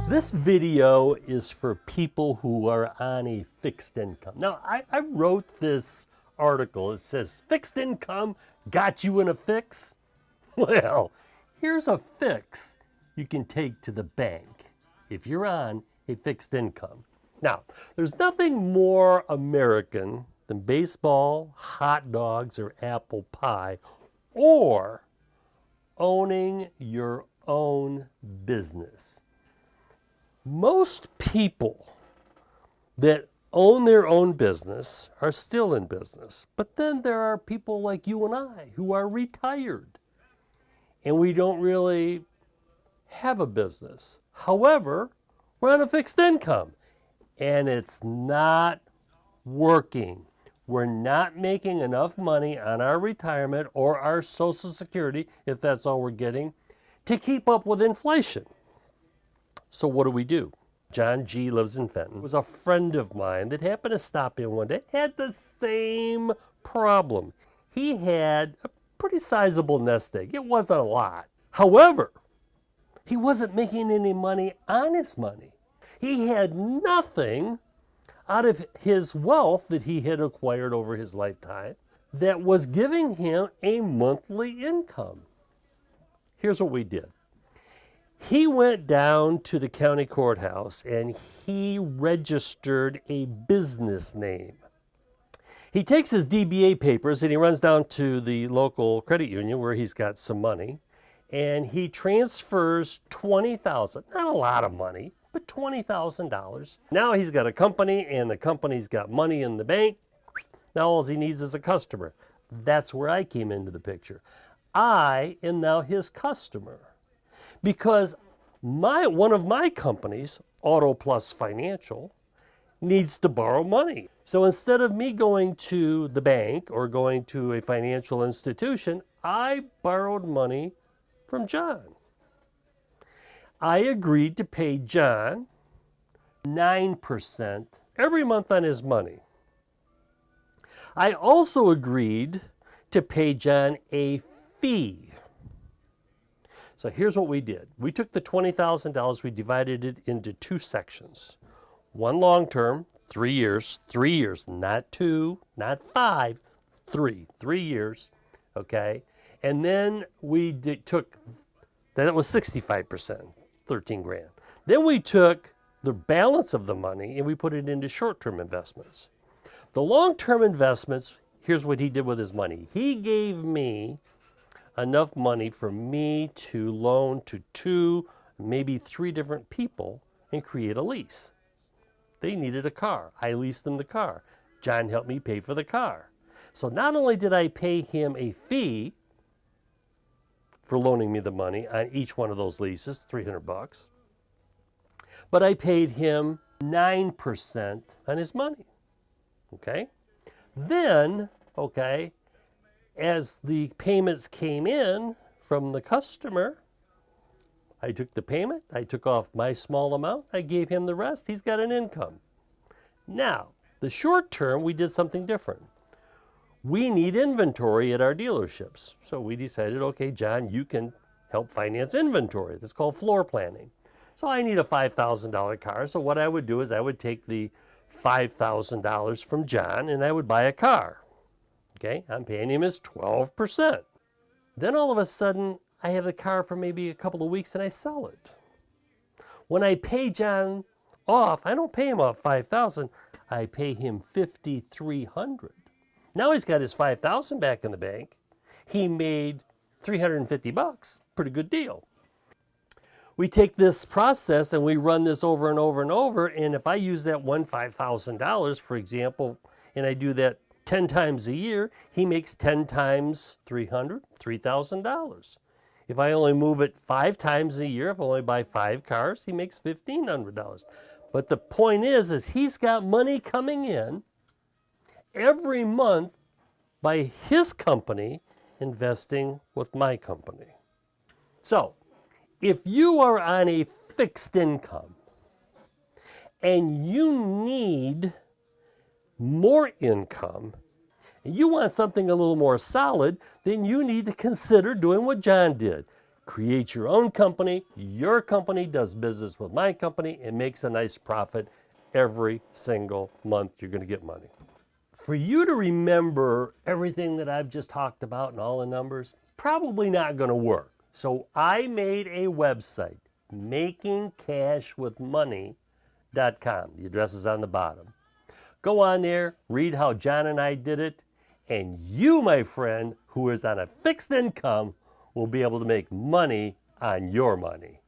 This video is for people who are on a fixed income. Now, I wrote this article. It says, fixed income got you in a fix? Well, here's a fix you can take to the bank if you're on a fixed income. Now, there's nothing more American than baseball, hot dogs, or apple pie, or owning your own business. Most people that own their own business are still in business, but then there are people like you and I who are retired and we don't really have a business. However, we're on a fixed income and it's not working. We're not making enough money on our retirement or our Social Security, if that's all we're getting, to keep up with inflation. So what do? John G. lives in Fenton. Was a friend of mine that happened to stop in one day, had the same problem. He had a pretty sizable nest egg. It wasn't a lot. However, he wasn't making any money on his money. He had nothing out of his wealth that he had acquired over his lifetime that was giving him a monthly income. Here's what we did. He went down to the county courthouse and he registered a business name. He takes his DBA papers and he runs down to the local credit union where he's got some money and he transfers $20,000, not a lot of money, but $20,000. Now he's got a company and the company's got money in the bank. Now all he needs is a customer. That's where I came into the picture. I am now his customer. Because one of my companies, Auto Plus Financial, needs to borrow money. So instead of me going to the bank or going to a financial institution, I borrowed money from John. I agreed to pay John 9% every month on his money. I also agreed to pay John a fee. So here's what we did. We took the $20,000, we divided it into two sections. One long-term, 3 years, not 2, not 5, 3 years, okay? And then we then it was 65%, 13 grand. Then we took the balance of the money and we put it into short-term investments. The long-term investments, here's what he did with his money. He gave me enough money for me to loan to 2, maybe 3 different people and create a lease. They needed a car. I leased them the car. John helped me pay for the car. So not only did I pay him a fee for loaning me the money on each one of those leases, $300, but I paid him 9% on his money. Okay? Then, okay, as the payments came in from the customer, I took the payment, I took off my small amount, I gave him the rest, he's got an income. Now, the short term, we did something different. We need inventory at our dealerships. So we decided, okay, John, you can help finance inventory. That's called floor planning. So I need a $5,000 car. So what I would do is I would take the $5,000 from John and I would buy a car. Okay, I'm paying him his 12%. Then all of a sudden, I have the car for maybe a couple of weeks and I sell it. When I pay John off, I don't pay him off $5,000, I pay him $5,300. Now he's got his $5,000 back in the bank. He made $350, pretty good deal. We take this process and we run this over and over and over, and if I use that $5,000, for example, and I do that 10 times a year, he makes 10 times $300, $3,000. If I only move it 5 times a year, if I only buy 5 cars, he makes $1,500. But the point is he's got money coming in every month by his company investing with my company. So, if you are on a fixed income and you need more income, and you want something a little more solid, then you need to consider doing what John did. create your own company. Your company does business with my company and makes a nice profit. Every single month you're going to get money. For you to remember everything that I've just talked about and all the numbers, probably not going to work. So I made a website, makingcashwithmoney.com. The address is on the bottom. Go on there, read how John and I did it, and you, my friend, who is on a fixed income, will be able to make money on your money.